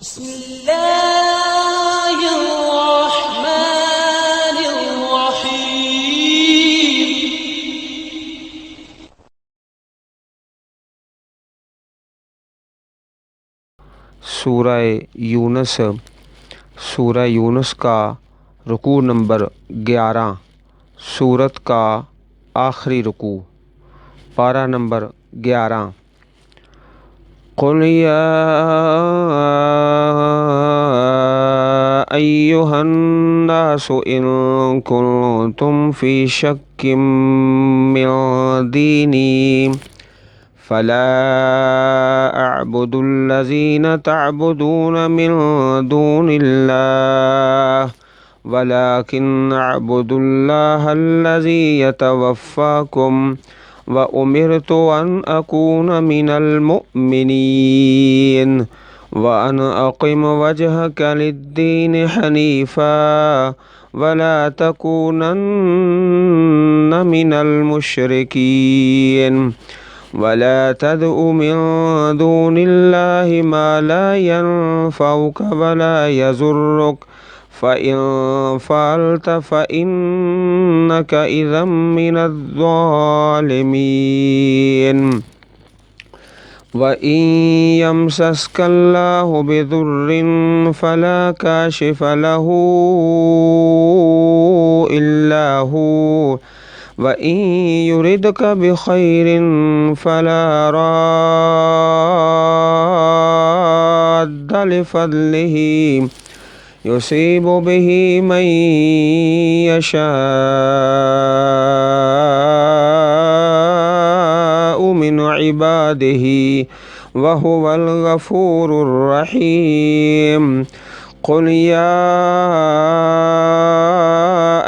بسم اللہ الرحمن الرحیم۔ سورہ یونس کا رکوع نمبر 11، سورت کا آخری رکوع، پارہ نمبر 11۔ قل یا ایہا الناس ان کنتم فی شک من دینی فلا اعبد الذین تعبدون من دون اللہ ولکن اعبد اللہ الذی یتوفاکم وَأُمِرْتُ أَنْ أَكُونَ مِنَ الْمُؤْمِنِينَ وَأَنْ أَقِمْ وَجْهَكَ لِلدِّينِ حَنِيفًا وَلَا تَكُونَنَّ مِنَ الْمُشْرِكِينَ وَلَا تَدْعُ مِن دُونِ اللَّهِ مَا لَا يَنفَعُكَ وَلَا يَضُرُّكَ فَإِن فَعَلْتَ فَإِنَّكَ إِذًا مِّنَ الظَّالِمِينَ وَإِن يَمْسَسْكَ اللَّهُ بِضُرٍّ فَلَا كَاشِفَ لَهُ إِلَّا هُوَ وَإِن يُرِدْكَ بِخَيْرٍ فَلَا رَادَّ لِفَضْلِهِ يصيب به من يشاء من عباده وهو الغفور الرحيم قل يا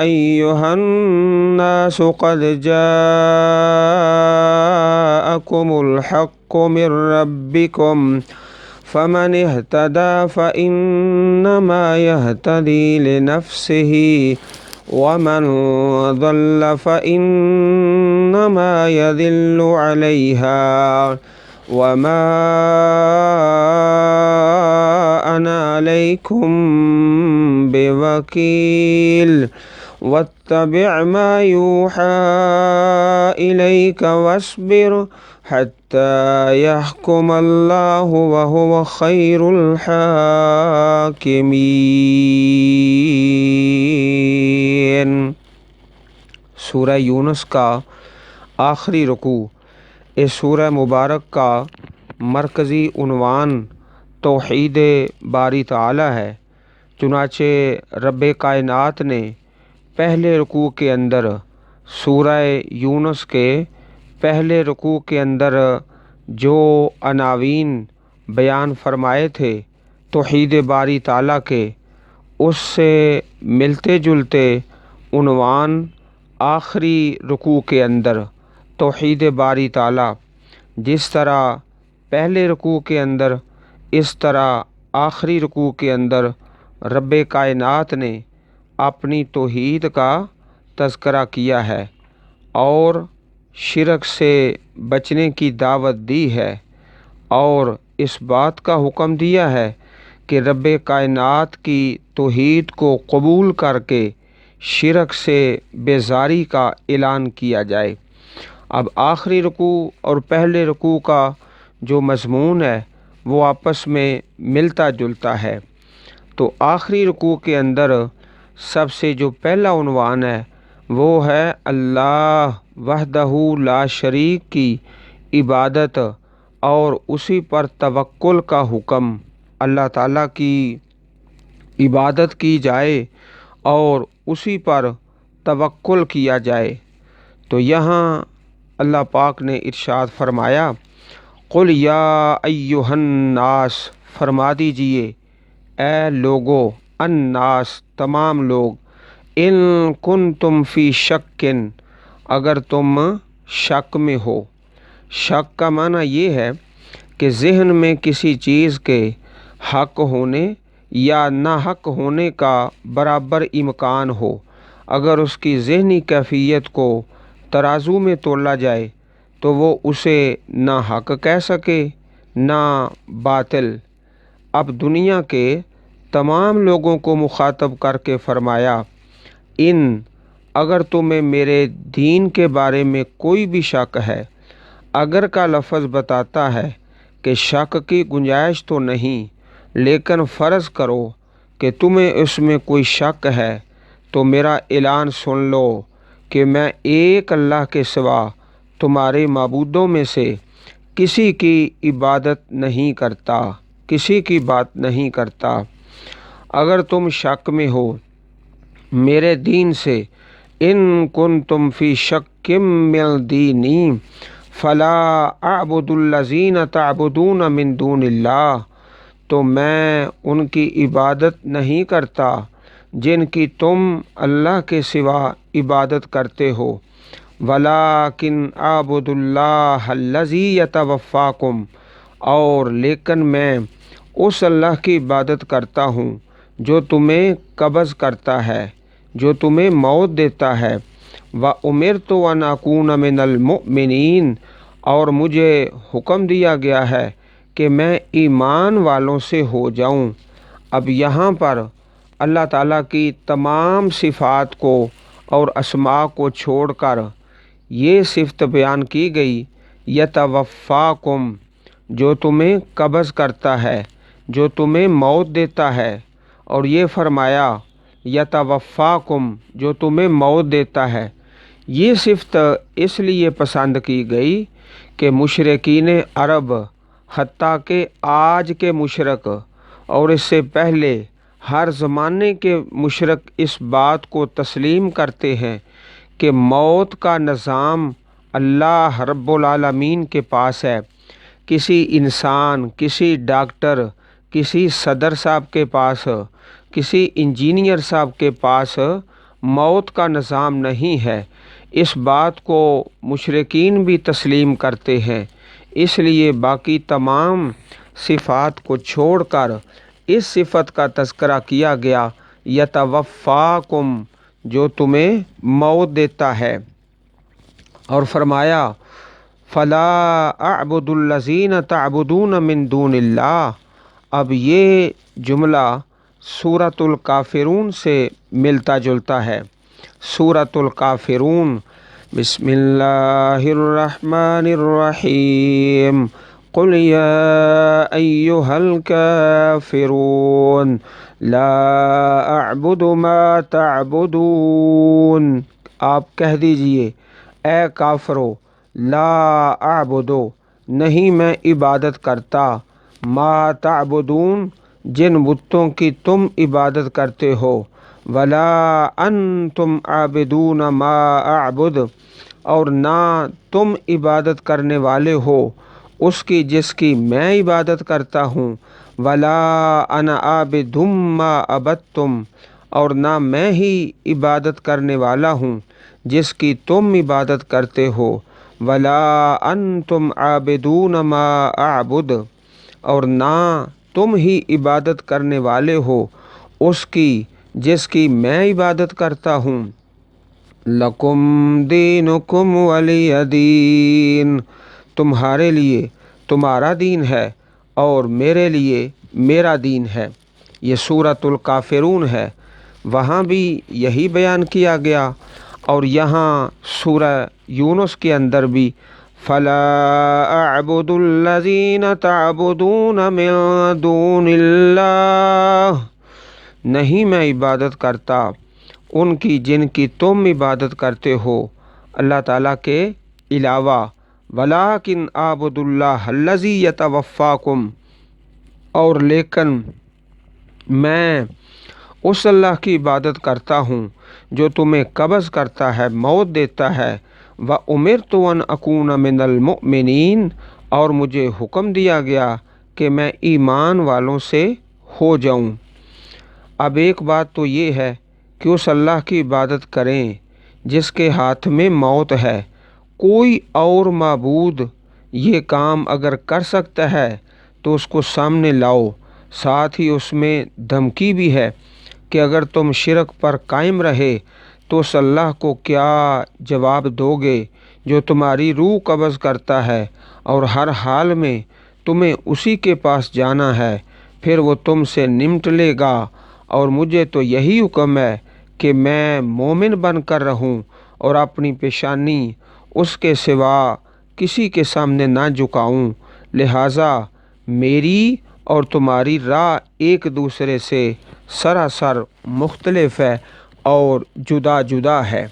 أيها الناس قد جاءكم الحق من ربكم فمن اهتدى فإنما يهتدي لنفسه ومن ضل فإنما يضل عليها وما أنا عليكم بوكيل واتبع ما يوحى إليك واصبر حتى يحكم الله وهو خير الحاکمین۔ سورہ یونس کا آخری رکوع۔ اس سورہ مبارک کا مرکزی عنوان توحید باری تعالی ہے، چنانچہ رب کائنات نے پہلے رکوع کے اندر سورہ یونس کے پہلے رکوع کے اندر جو عناوین بیان فرمائے تھے توحید باری تعالیٰ کے، اس سے ملتے جلتے عنوان آخری رکوع کے اندر توحید باری تعالیٰ، جس طرح پہلے رکوع کے اندر اس طرح آخری رکوع کے اندر رب کائنات نے اپنی توحید کا تذکرہ کیا ہے اور شرک سے بچنے کی دعوت دی ہے، اور اس بات کا حکم دیا ہے کہ رب کائنات کی توحید کو قبول کر کے شرک سے بیزاری کا اعلان کیا جائے۔ اب آخری رکوع اور پہلے رکوع کا جو مضمون ہے وہ آپس میں ملتا جلتا ہے۔ تو آخری رکوع کے اندر سب سے جو پہلا عنوان ہے وہ ہے اللہ وحدہ لا شریک کی عبادت اور اسی پر توکل کا حکم۔ اللہ تعالیٰ کی عبادت کی جائے اور اسی پر توکل کیا جائے۔ تو یہاں اللہ پاک نے ارشاد فرمایا، قل یا ایہا الناس، فرما دیجئے اے لوگو، الناس تمام لوگ، ان کنتم فی شک، اگر تم شک میں ہو۔ شک کا معنی یہ ہے کہ ذہن میں کسی چیز کے حق ہونے یا ناحق ہونے کا برابر امکان ہو، اگر اس کی ذہنی کیفیت کو ترازو میں تولا جائے تو وہ اسے نہ حق کہہ سکے نہ باطل۔ اب دنیا کے تمام لوگوں کو مخاطب کر کے فرمایا، اگر تمہیں میرے دین کے بارے میں کوئی بھی شک ہے، اگر کا لفظ بتاتا ہے کہ شک کی گنجائش تو نہیں، لیکن فرض کرو کہ تمہیں اس میں کوئی شک ہے، تو میرا اعلان سن لو کہ میں ایک اللہ کے سوا تمہارے معبودوں میں سے کسی کی عبادت نہیں کرتا، کسی کی بات نہیں کرتا۔ اگر تم شک میں ہو میرے دین سے، ان کنتم فی شک من دینی فلا اعبد الذین تعبدون من دون اللہ، تو میں ان کی عبادت نہیں کرتا جن کی تم اللہ کے سوا عبادت کرتے ہو، ولیکن اعبد اللہ الذی یتوفاکم، اور لیکن میں اس اللہ کی عبادت کرتا ہوں جو تمہیں قبض کرتا ہے، جو تمہیں موت دیتا ہے۔ وَأُمِرْتُ أَنْ أَكُونَ مِنَ الْمُؤْمِنِينَ، اور مجھے حکم دیا گیا ہے کہ میں ایمان والوں سے ہو جاؤں۔ اب یہاں پر اللہ تعالیٰ کی تمام صفات کو اور اسماء کو چھوڑ کر یہ صفت بیان کی گئی، یتوفاکم، جو تمہیں قبض کرتا ہے، جو تمہیں موت دیتا ہے، اور یہ فرمایا یتوفاکم، جو تمہیں موت دیتا ہے۔ یہ صفت اس لیے پسند کی گئی کہ مشرکین عرب، حتیٰ کہ آج کے مشرک اور اس سے پہلے ہر زمانے کے مشرک اس بات کو تسلیم کرتے ہیں کہ موت کا نظام اللہ رب العالمین کے پاس ہے۔ کسی انسان، کسی ڈاکٹر، کسی صدر صاحب کے پاس، کسی انجینئر صاحب کے پاس موت کا نظام نہیں ہے۔ اس بات کو مشرکین بھی تسلیم کرتے ہیں، اس لیے باقی تمام صفات کو چھوڑ کر اس صفت کا تذکرہ کیا گیا، یتوفاکم، جو تمہیں موت دیتا ہے۔ اور فرمایا فلا اعبد الذین تعبدون من دون اللہ۔ اب یہ جملہ سورۃ الکافرون سے ملتا جلتا ہے۔ سورۃ الکافرون، بسم اللہ الرحمن الرحیم، قل یا ایہا الکافرون لا اعبد ما تعبدون۔ آپ کہہ دیجئے، اے کافرو، لا اعبدو، نہیں میں عبادت کرتا، ما تعبدون، جن بتوں کی تم عبادت کرتے ہو، ولا انتم عابدون ما اعبد، اور نہ تم عبادت کرنے والے ہو اس کی جس کی میں عبادت کرتا ہوں، ولا انا عابد ما عبدتم، اور نہ میں ہی عبادت کرنے والا ہوں جس کی تم عبادت کرتے ہو، ولا انتم عابدون ما اعبد، اور نہ تم ہی عبادت کرنے والے ہو اس کی جس کی میں عبادت کرتا ہوں۔ لکم دینکم ولی دین، تمہارے لیے تمہارا دین ہے اور میرے لیے میرا دین ہے۔ یہ سورۃ الکافرون ہے، وہاں بھی یہی بیان کیا گیا، اور یہاں سورہ یونس کے اندر بھی فلا اعبد الذین تعبدون من دون اللہ، نہیں میں عبادت کرتا ان کی جن کی تم عبادت کرتے ہو اللہ تعالیٰ کے علاوہ، ولیکن اعبد اللہ الذی یتوفاکم، اور لیکن میں اس اللہ کی عبادت کرتا ہوں جو تمہیں قبض کرتا ہے، موت دیتا ہے۔ وَأُمِرْتُ أَنْ أَكُونَ مِنَ الْمُؤْمِنِينَ، اور مجھے حکم دیا گیا کہ میں ایمان والوں سے ہو جاؤں۔ اب ایک بات تو یہ ہے کہ اس اللہ کی عبادت کریں جس کے ہاتھ میں موت ہے۔ کوئی اور معبود یہ کام اگر کر سکتا ہے تو اس کو سامنے لاؤ۔ ساتھ ہی اس میں دھمکی بھی ہے کہ اگر تم شرک پر قائم رہے تو اس اللہ کو کیا جواب دو گے جو تمہاری روح قبض کرتا ہے اور ہر حال میں تمہیں اسی کے پاس جانا ہے پھر وہ تم سے نمٹ لے گا، اور مجھے تو یہی حکم ہے کہ میں مومن بن کر رہوں اور اپنی پیشانی اس کے سوا کسی کے سامنے نہ جھکاؤں، لہٰذا میری اور تمہاری راہ ایک دوسرے سے سراسر مختلف ہے اور جدا جدا ہے۔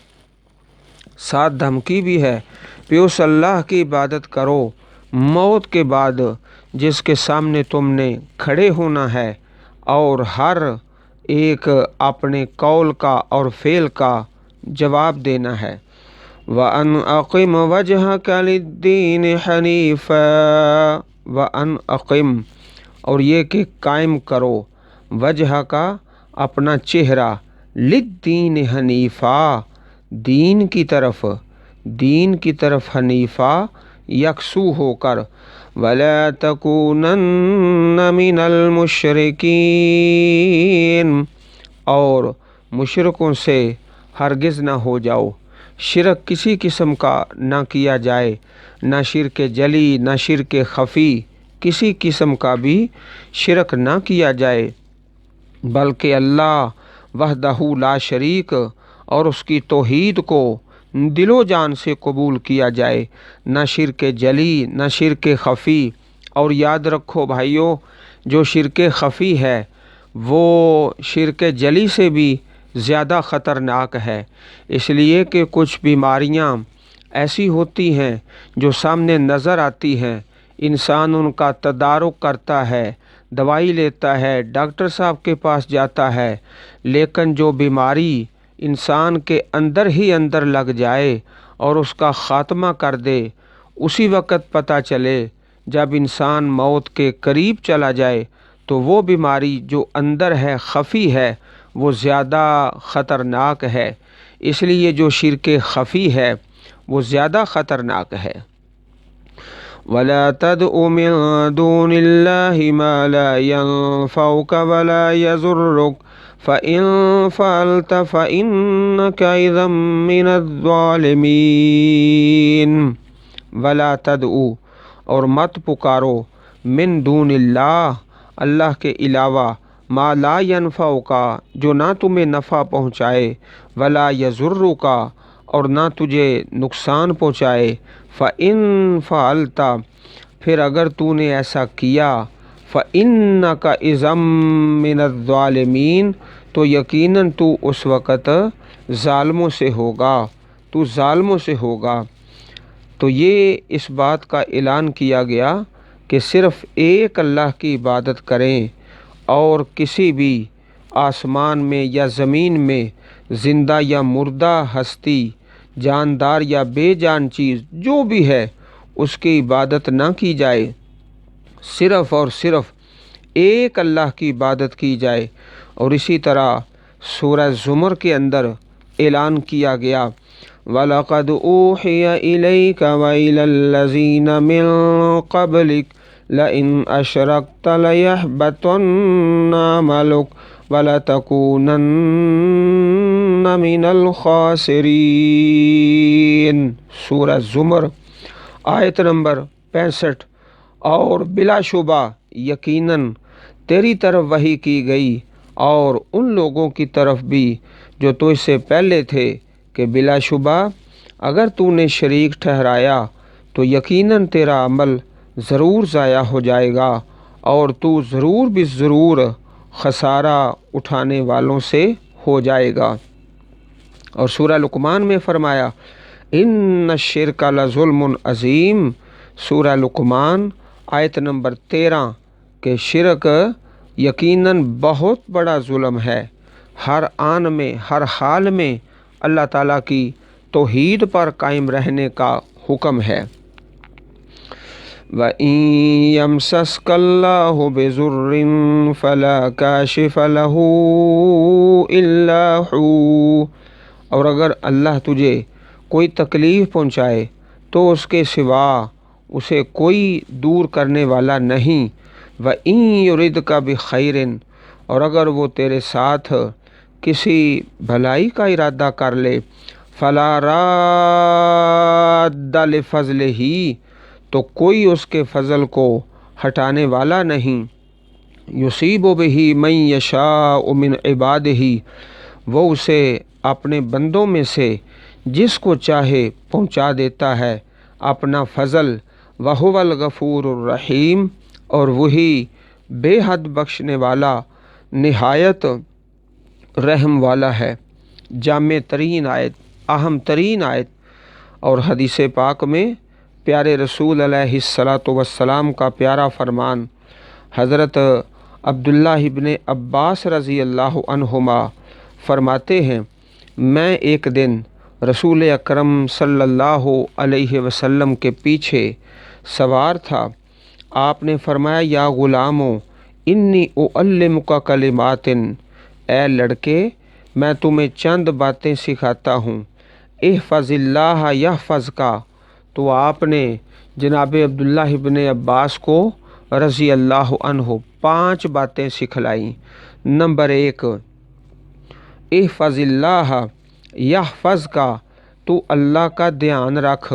ساتھ دھمکی بھی ہے کہ اس اللہ کی عبادت کرو موت کے بعد جس کے سامنے تم نے کھڑے ہونا ہے، اور ہر ایک اپنے قول کا اور فعل کا جواب دینا ہے۔ وَأَنْ أَقِمْ وَجْهَكَ لِلدِّينِ حَنِيفًا وَأَنْ أَقِمْ، اور یہ کہ قائم کرو، وجہ کا اپنا چہرہ، للدین حنیفا، دین کی طرف حنیفا یکسو ہو کر، وَلَا تَكُونَنَّ مِنَ الْمُشْرِكِينَ، اور مشرکوں سے ہرگز نہ ہو جاؤ۔ شرک کسی قسم کا نہ کیا جائے، نہ شرک جلی نہ شرک خفی، کسی قسم کا بھی شرک نہ کیا جائے، بلکہ اللہ وحدہ لا شریک اور اس کی توحید کو دل و جان سے قبول کیا جائے، نہ شرک جلی نہ شرک خفی۔ اور یاد رکھو بھائیو، جو شرک خفی ہے وہ شرک جلی سے بھی زیادہ خطرناک ہے، اس لیے کہ کچھ بیماریاں ایسی ہوتی ہیں جو سامنے نظر آتی ہیں، انسان ان کا تدارک کرتا ہے، دوائی لیتا ہے، ڈاکٹر صاحب کے پاس جاتا ہے، لیکن جو بیماری انسان کے اندر ہی اندر لگ جائے اور اس کا خاتمہ کر دے، اسی وقت پتہ چلے جب انسان موت کے قریب چلا جائے تو وہ بیماری جو اندر ہے، خفی ہے، وہ زیادہ خطرناک ہے۔ اس لیے جو شرک خفی ہے وہ زیادہ خطرناک ہے۔ وَلَا تَدْعُ مِن دُونِ اللَّهِ مَا لَا يَنفَعُكَ وَلَا يَضُرُّكَ فَإِن فَعَلْتَ فَإِنَّكَ إِذًا مِّنَ الظَّالِمِينَ۔ وَلَا تَدْعُ، اور مت پکارو، من دون اللہ، اللہ کے علاوہ، ما لا ينفعُك، جو نہ تمہیں نفع پہنچائے، ولا يضرُّك، اور نہ تجھے نقصان پہنچائے، فَإِن فَعَلْتَ، پھر اگر تو نے ایسا کیا، فَإِنَّكَ إِذًا مِّنَ الظَّالِمِينَ، تو یقیناً تو اس وقت ظالموں سے ہوگا۔ تو یہ اس بات کا اعلان کیا گیا کہ صرف ایک اللہ کی عبادت کریں، اور کسی بھی آسمان میں یا زمین میں زندہ یا مردہ ہستی، جاندار یا بے جان چیز جو بھی ہے اس کی عبادت نہ کی جائے، صرف اور صرف ایک اللہ کی عبادت کی جائے۔ اور اسی طرح سورہ زمر کے اندر اعلان کیا گیا، وَلَقَدْ أُوحِيَ إِلَيْكَ وَإِلَى الَّذِينَ مِن قَبْلِكَ لَئِنْ أَشْرَكْتَ لَيَحْبَطَنَّ عَمَلُكَ وَلَتَكُونَنَّ مِنَ الْخَاسِرِينَ۔ سورہ زمر آیت نمبر 65۔ اور بلا شبہ یقیناً تیری طرف وحی کی گئی، اور ان لوگوں کی طرف بھی جو تو اس سے پہلے تھے، کہ بلا شبہ اگر تو نے شریک ٹھہرایا تو یقیناً تیرا عمل ضرور ضائع ہو جائے گا، اور تو ضرور بھی ضرور خسارہ اٹھانے والوں سے ہو جائے گا۔ اور سورہ لقمان میں فرمایا، ان الشرک لظلم عظیم، سورہ لقمان آیت نمبر 13، کہ شرک یقیناً بہت بڑا ظلم ہے۔ ہر آن میں، ہر حال میں اللہ تعالیٰ کی توحید پر قائم رہنے کا حکم ہے۔ وَإِن يَمْسَسْكَ اللَّهُ بِضُرٍّ فَلَا كَاشِفَ لَهُ إِلَّا هُوَ، اور اگر اللہ تجھے کوئی تکلیف پہنچائے تو اس کے سوا اسے کوئی دور کرنے والا نہیں۔ وَإِن يُرِدْكَ بِخَيْرٍ، اور اگر وہ تیرے ساتھ کسی بھلائی کا ارادہ کر لے، فَلَا رَادَّ لِفَضْلِهِ، تو کوئی اس کے فضل کو ہٹانے والا نہیں۔ یصیب بہ من یشاء من عبادہ، وہ اسے اپنے بندوں میں سے جس کو چاہے پہنچا دیتا ہے اپنا فضل، وہو الغفور الرحیم، اور وہی بے حد بخشنے والا نہایت رحم والا ہے۔ جامع ترین آیت، اہم ترین آیت، اور حدیث پاک میں پیارے رسول علیہ الصلاۃ والسلام کا پیارا فرمان، حضرت عبداللہ ابن عباس رضی اللہ عنہما فرماتے ہیں، میں ایک دن رسول اکرم صلی اللہ علیہ وسلم کے پیچھے سوار تھا۔ آپ نے فرمایا، یا غلامو انی اعلمک کلمات، اے لڑکے میں تمہیں چند باتیں سکھاتا ہوں، احفظ اللہ یحفظک۔ تو آپ نے جناب عبداللہ ابن عباس کو رضی اللہ عنہ 5 باتیں سکھلائیں۔ نمبر 1، احفظ اللہ یحفظک، تو اللہ کا دھیان رکھ،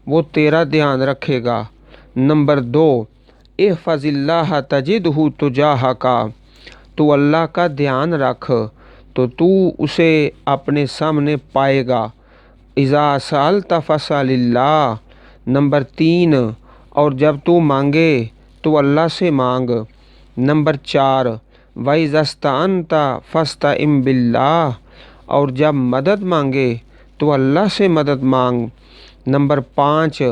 وہ تیرا دھیان رکھے گا۔ نمبر 2، احفظ اللہ تجدہ تجاہک، تو اللہ کا دھیان رکھ تو تو اسے اپنے سامنے پائے گا۔ اذا سألت فاسأل اللہ۔ نمبر 3، اور جب تو مانگے تو اللہ سے مانگ۔ نمبر 4، وَإِذَا اسْتَعَنْتَ فَاسْتَعِنْ بِاللَّهِ، اور جب مدد مانگے تو اللہ سے مدد مانگ۔ نمبر 5،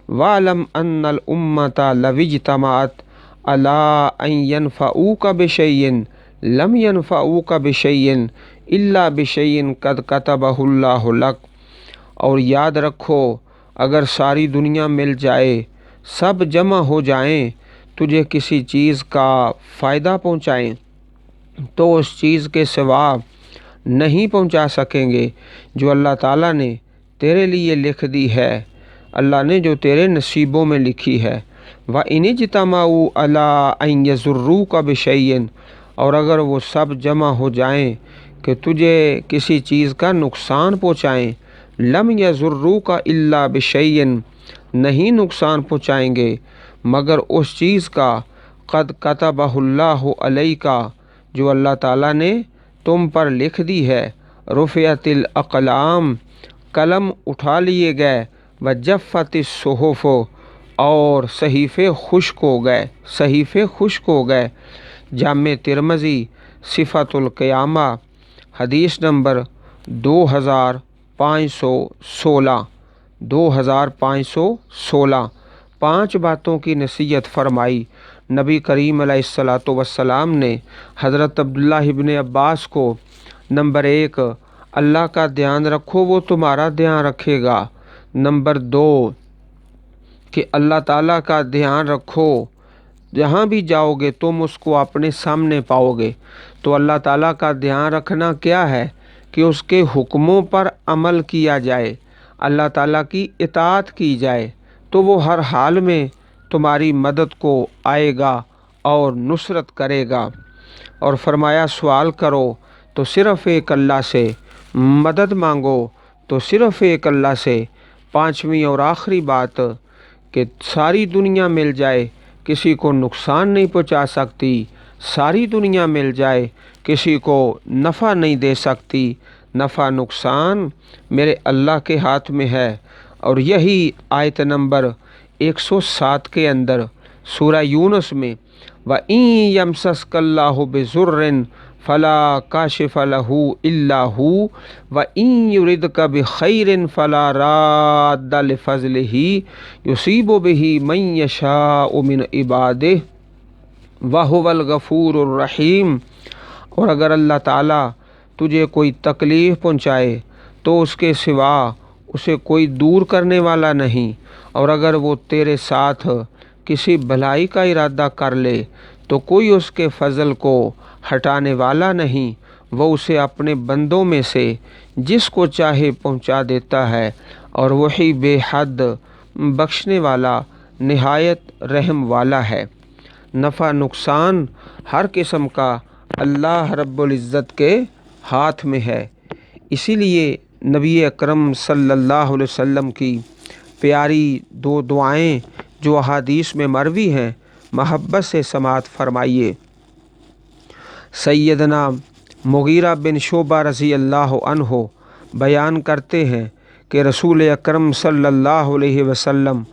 وَاعْلَمْ أَنَّ الْأُمَّةَ لَوِ اجْتَمَعَتْ عَلَىٰ أَن يَنْفَعُوكَ بِشَيْءٍ لَمْ يَنْفَعُوكَ بِشَيْءٍ إِلَّا بِشَيْءٍ قَدْ كَتَبَهُ اللَّهُ لَكَ، اور یاد رکھو اگر ساری دنیا مل جائے، سب جمع ہو جائیں تجھے کسی چیز کا فائدہ پہنچائیں تو اس چیز کے سوا نہیں پہنچا سکیں گے جو اللہ تعالیٰ نے تیرے لیے لکھ دی ہے، اللہ نے جو تیرے نصیبوں میں لکھی ہے۔ وَإِنِ اجْتَمَعُوا عَلَىٰ أَن يَضُرُّوكَ بِشَيْءٍ، اور اگر وہ سب جمع ہو جائیں کہ تجھے کسی چیز کا نقصان پہنچائیں، لَمْ يَضُرُّوكَ إِلَّا بِشَيْءٍ، نہیں نقصان پہنچائیں گے مگر اس چیز کا قد كتبه اللہ علیک، جو اللہ تعالیٰ نے تم پر لکھ دی ہے۔ رفعت الاقلام، قلم اٹھا لیے گئے، وجفت الصحف، اور صحیفے خشک ہو گئے، صحیفے خشک ہو گئے۔ جامع ترمذی صفۃ القیامہ، حدیث نمبر 2516، 2516۔ 5 باتوں کی نصیحت فرمائی نبی کریم علیہ الصلاۃ والسلام نے حضرت عبداللہ ابن عباس کو۔ نمبر 1، اللہ کا دھیان رکھو، وہ تمہارا دھیان رکھے گا۔ نمبر 2، کہ اللہ تعالیٰ کا دھیان رکھو، جہاں بھی جاؤ گے تم اس کو اپنے سامنے پاؤ گے۔ تو اللہ تعالیٰ کا دھیان رکھنا کیا ہے؟ کہ اس کے حکموں پر عمل کیا جائے، اللہ تعالیٰ کی اطاعت کی جائے، تو وہ ہر حال میں تمہاری مدد کو آئے گا اور نصرت کرے گا۔ اور فرمایا، سوال کرو تو صرف ایک اللہ سے، مدد مانگو تو صرف ایک اللہ سے۔ 5ویں اور آخری بات، کہ ساری دنیا مل جائے کسی کو نقصان نہیں پہنچا سکتی، ساری دنیا مل جائے کسی کو نفع نہیں دے سکتی، نفع نقصان میرے اللہ کے ہاتھ میں ہے۔ اور یہی آیت نمبر 107 کے اندر سورہ یونس میں، وَإِن يَمْسَسْكَ اللَّهُ بِضُرٍّ فَلَا كَاشِفَ لَهُ إِلَّا هُوَ وَإِن يُرِدْكَ بِخَيْرٍ فَلَا رَادَّ لِفَضْلِهِ يُصِيبُ بِهِ مَن يَشَاءُ مِنْ عِبَادِهِ وَهُوَ الْغَفُورُ الرَّحِيمُ۔ اور اگر اللہ تعالیٰ تجھے کوئی تکلیف پہنچائے تو اس کے سوا اسے کوئی دور کرنے والا نہیں، اور اگر وہ تیرے ساتھ کسی بھلائی کا ارادہ کر لے تو کوئی اس کے فضل کو ہٹانے والا نہیں، وہ اسے اپنے بندوں میں سے جس کو چاہے پہنچا دیتا ہے، اور وہی بے حد بخشنے والا نہایت رحم والا ہے۔ نفع نقصان ہر قسم کا اللہ رب العزت کے ہاتھ میں ہے۔ اسی لیے نبی اکرم صلی اللہ علیہ وسلم کی پیاری 2 دعائیں جو احادیث میں مروی ہیں، محبت سے سماعت فرمائیے۔ سیدنا مغیرہ بن شعبہ رضی اللہ عنہ بیان کرتے ہیں کہ رسول اکرم صلی اللہ علیہ وسلم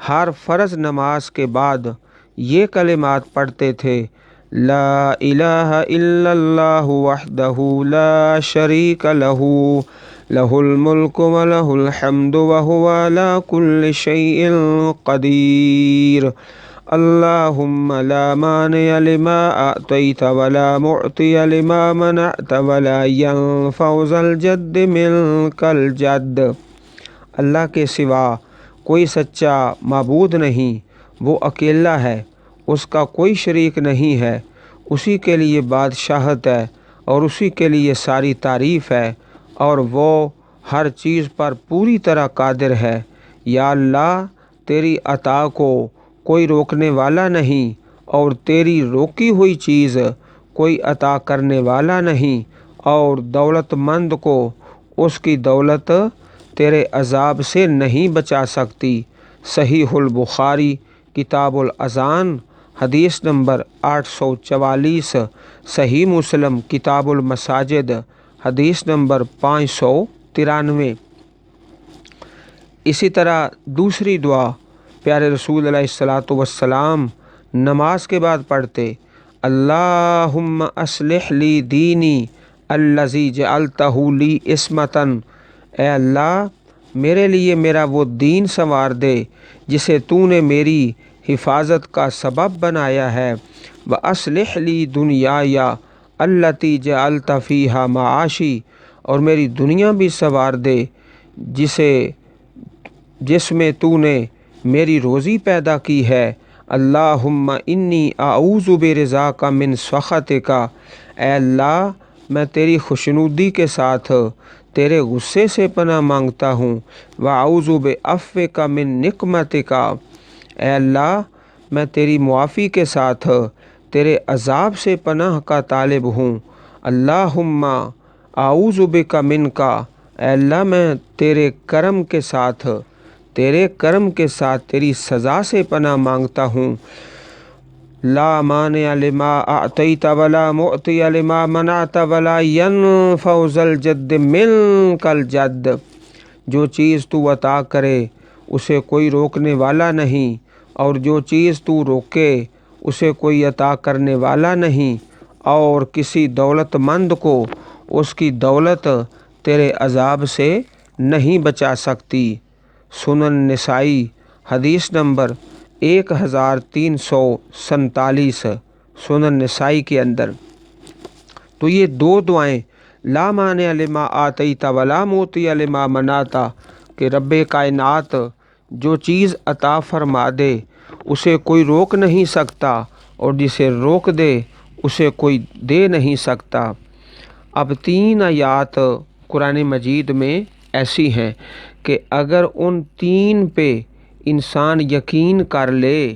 ہر فرض نماز کے بعد یہ کلمات پڑھتے تھے: لا الہ الا اللہ وحدہ لا شریک لہ لہ الملک ولہ الحمد وہو علی کل شیء قدیر، اللہم لا مانع لما اعطیت ولا معطی لما منعت ولا ينفع ذا الجد منک الجد۔ اللہ کے سوا کوئی سچا معبود نہیں، وہ اکیلا ہے، اس کا کوئی شریک نہیں ہے، اسی کے لیے بادشاہت ہے اور اسی کے لیے ساری تعریف ہے، اور وہ ہر چیز پر پوری طرح قادر ہے۔ یا اللہ، تیری عطا کو کوئی روکنے والا نہیں اور تیری روکی ہوئی چیز کوئی عطا کرنے والا نہیں، اور دولت مند کو اس کی دولت تیرے عذاب سے نہیں بچا سکتی۔ صحیح البخاری کتاب الاذان حدیث نمبر 844، صحیح مسلم کتاب المساجد حدیث نمبر 593۔ اسی طرح دوسری دعا پیارے رسول علیہ الصلاۃ والسلام نماز کے بعد پڑھتے: اللہم اصلح لی دینی الذی جعلتہ لی عصمۃ، اے اللہ میرے لیے میرا وہ دین سنوار دے جسے تو نے میری حفاظت کا سبب بنایا ہے، وَأَصْلِحْ لِي دُنْيَايَ الَّتِي جَعَلْتَ فِيهَا مَعَاشِي، اور میری دنیا بھی سنوار دے جس میں تو نے میری روزی پیدا کی ہے۔ اللہم انی اعوذ برضاک من سخطک، اے اللہ میں تیری خوشنودی کے ساتھ تیرے غصے سے پناہ مانگتا ہوں۔ واعوذ بعفوک من نقمتک، اے اللہ میں تیری معافی کے ساتھ تیرے عذاب سے پناہ کا طالب ہوں۔ اللہم اعوذ بک منک، اے اللہ میں تیرے کرم کے ساتھ تیری سزا سے پناہ مانگتا ہوں۔ لا مانع لما اعطیت ولا معطی لما منعت ولا ينفع ذا الجد منک الجد، جو چیز تو عطا کرے اسے کوئی روکنے والا نہیں، اور جو چیز تو روکے اسے کوئی عطا کرنے والا نہیں، اور کسی دولت مند کو اس کی دولت تیرے عذاب سے نہیں بچا سکتی۔ سنن نسائی حدیث نمبر 1347، سنن نسائی کے اندر۔ تو یہ دو دعائیں، لا مانع لما آتیت ولا معطی لما منعت، کہ رب کائنات جو چیز عطا فرما دے اسے کوئی روک نہیں سکتا، اور جسے روک دے اسے کوئی دے نہیں سکتا۔ اب 3 آیات قرآن مجید میں ایسی ہیں کہ اگر ان 3 پہ انسان یقین کر لے،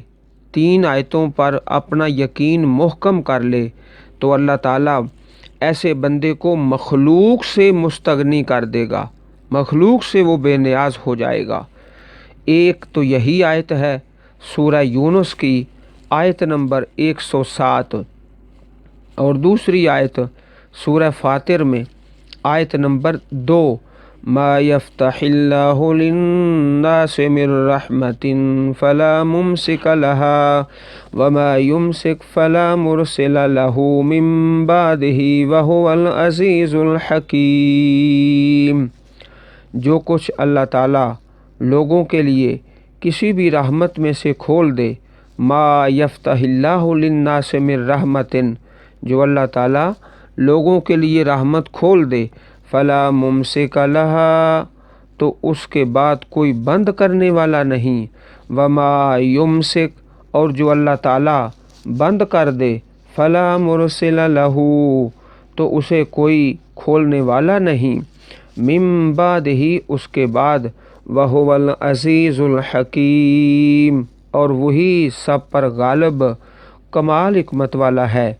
3 آیتوں پر اپنا یقین محکم کر لے، تو اللہ تعالیٰ ایسے بندے کو مخلوق سے مستغنی کر دے گا، مخلوق سے وہ بے نیاز ہو جائے گا۔ ایک تو یہی آیت ہے سورہ یونس کی آیت نمبر 107، اور دوسری آیت سورہ فاطر میں آیت نمبر 2، ما یفتح اللہ للناس من رحمت فلا ممسک لها وما یمسک فلا مرسل له من بعده وهو العزیز الحکیم۔ جو کچھ اللہ تعالیٰ لوگوں کے لیے کسی بھی رحمت میں سے کھول دے، ما یفتح اللہ للناس من رحمت، جو اللہ تعالیٰ لوگوں کے لیے رحمت کھول دے، فلا ممسک لہا، تو اس کے بعد کوئی بند کرنے والا نہیں، وما یمسک، اور جو اللہ تعالیٰ بند کر دے، فلا مرسل لہ، تو اسے کوئی کھولنے والا نہیں، من بعد ہی، اس کے بعد، وہو العزیز الحکیم، اور وہی سب پر غالب کمال حکمت والا ہے۔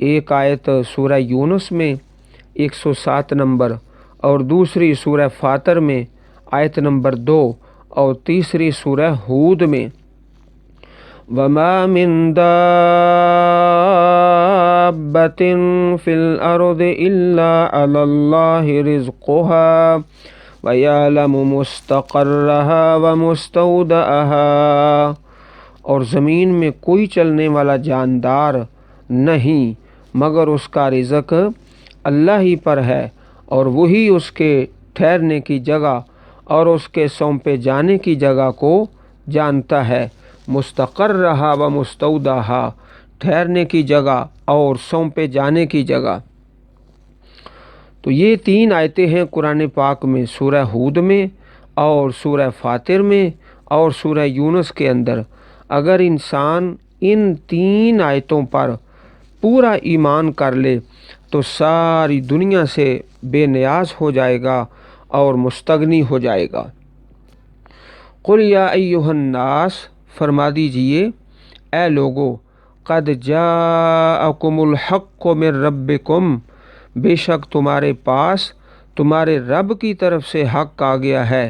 ایک آیت سورہ یونس میں 107 نمبر، اور دوسری سورہ فاطر میں آیت نمبر 2، اور تیسری سورہ ہود میں وَمَا مِن دَابَّةٍ دابة في الأرض إلا على الله رزقها ويعلم مستقرها ومستودعها، اور زمین میں کوئی چلنے والا جاندار نہیں مگر اس کا رزق اللہ ہی پر ہے، اور وہی اس کے ٹھہرنے کی جگہ اور اس کے سونپے جانے کی جگہ کو جانتا ہے۔ مستقرها و مستودعها، ٹھہرنے کی جگہ اور سونپے جانے کی جگہ۔ تو یہ 3 آیتیں ہیں قرآن پاک میں، سورہ ہود میں اور سورہ فاطر میں اور سورہ یونس کے اندر۔ اگر انسان ان 3 آیتوں پر پورا ایمان کر لے تو ساری دنیا سے بے نیاز ہو جائے گا اور مستغنی ہو جائے گا۔ قل یا ایھا الناس، فرما دیجئے اے لوگو، قد جاءکم الحق من ربکم، بے شک تمہارے پاس تمہارے رب کی طرف سے حق آ گیا ہے۔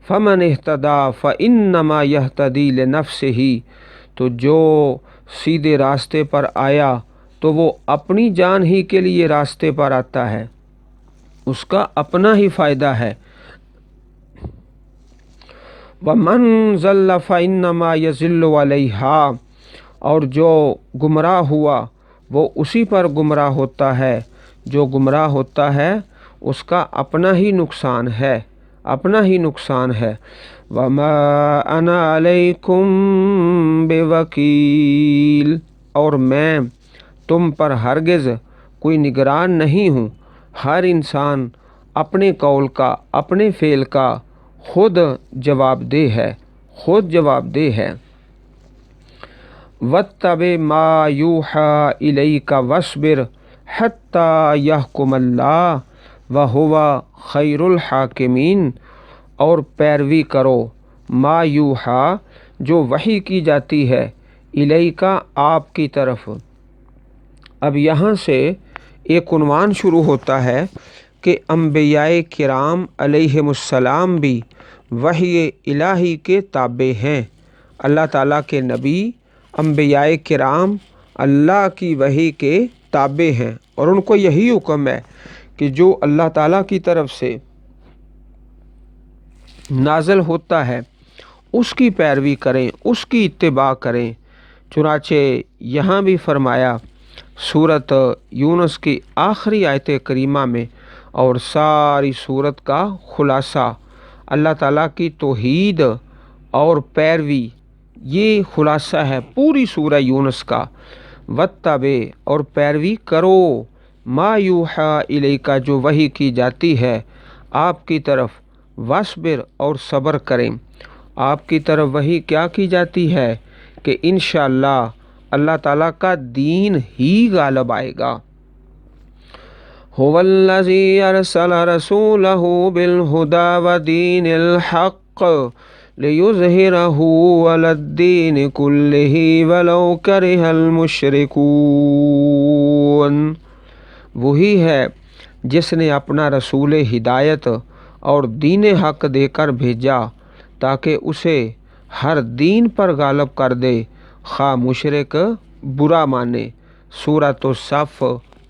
فمن اہتدی فانما یہتدی لنفسہ، تو جو سیدھے راستے پر آیا تو وہ اپنی جان ہی کے لیے راستے پر آتا ہے، اس کا اپنا ہی فائدہ ہے۔ وَمَنْ ضَلَّ فَإِنَّمَا يَضِلُّ عَلَيْهَا، اور جو گمراہ ہوا وہ اسی پر گمراہ ہوتا ہے، جو گمراہ ہوتا ہے اس کا اپنا ہی نقصان ہے، اپنا ہی نقصان ہے۔ وَمَا أَنَا عَلَيْكُمْ بِوَكِيلٍ، اور میں تم پر ہرگز کوئی نگران نہیں ہوں۔ ہر انسان اپنے قول کا، اپنے فعل کا خود جواب دہ ہے، خود جواب دہ ہے۔ وَاتَّبِعْ مَا يُوحَىٰ إِلَيْكَ وَاصْبِرْ حَتَّىٰ يَحْكُمَ اللَّهُ وَهُوَ خَيْرُ الْحَاكِمِينَ، اور پیروی کرو ما یوحیٰ، جو وحی کی جاتی ہے، الیک، آپ کی طرف۔ اب یہاں سے ایک عنوان شروع ہوتا ہے کہ انبیاء کرام علیہم السلام بھی وحی الہی کے تابع ہیں۔ اللہ تعالیٰ کے نبی انبیاء کرام اللہ کی وحی کے تابع ہیں، اور ان کو یہی حکم ہے کہ جو اللہ تعالیٰ کی طرف سے نازل ہوتا ہے اس کی پیروی کریں، اس کی اتباع کریں۔ چنانچہ یہاں بھی فرمایا سورۃ یونس کی آخری آیت کریمہ میں، اور ساری سورت کا خلاصہ اللہ تعالیٰ کی توحید اور پیروی، یہ خلاصہ ہے پوری سورہ یونس کا۔ واتبع، اور پیروی کرو ما یوحیٰ الیک، جو وحی کی جاتی ہے آپ کی طرف، واصبر، اور صبر کریں۔ آپ کی طرف وحی کیا کی جاتی ہے کہ انشاءاللہ اللہ تعالیٰ کا دین ہی غالب آئے گا۔ هو الذی ارسل رسولہ بالہدی ودین الحق لیظہرہ علی الدین کلہ ولو کرہ المشرکون، وہی ہے جس نے اپنا رسول ہدایت اور دین حق دے کر بھیجا تاکہ اسے ہر دین پر غالب کر دے، خواہ مشرک برا مانے۔ سورۃ الصف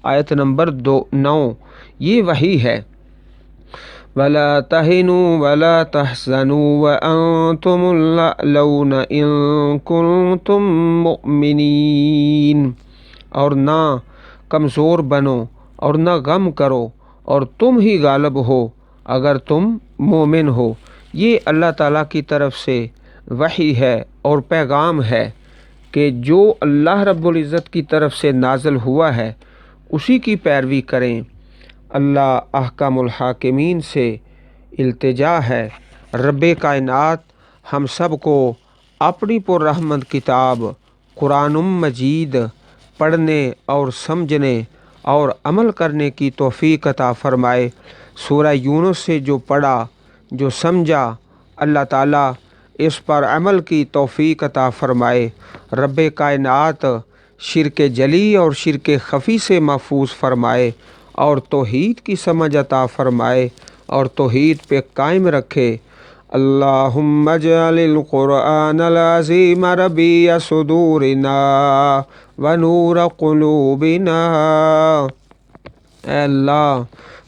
آیت نمبر 9، یہ وحی ہے۔ وَلَا تَهِنُوا وَلَا تَحْزَنُوا وَأَنْتُمُ الْأَعْلَوْنَ إِن كُنتُم مُؤْمِنِينَ، اور نہ کمزور بنو اور نہ غم کرو، اور تم ہی غالب ہو اگر تم مومن ہو۔ یہ اللہ تعالیٰ کی طرف سے وحی ہے اور پیغام ہے کہ جو اللہ رب العزت کی طرف سے نازل ہوا ہے اسی کی پیروی کریں۔ اللہ احکم الحاکمین سے التجا ہے، رب کائنات ہم سب کو اپنی پررحمت کتاب قرآن مجید پڑھنے اور سمجھنے اور عمل کرنے کی توفیق عطا فرمائے۔ سورہ یونس سے جو پڑھا، جو سمجھا، اللہ تعالیٰ اس پر عمل کی توفیق عطا فرمائے۔ رب کائنات شرک جلی اور شرک خفی سے محفوظ فرمائے، اور توحید کی سمجھ عطا فرمائے اور توحید پہ قائم رکھے۔ اللہم اجعل القرآن العظیم ربیع صدورنا ونور قلوبنا۔ اے اللہ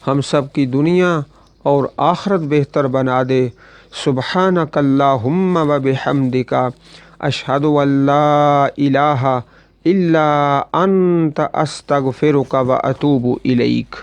ہم سب کی دنیا اور آخرت بہتر بنا دے۔ سبحانک اللہم و بحمدک اشہد ان لا الہ الا انت استغفرک و اتوب الیک۔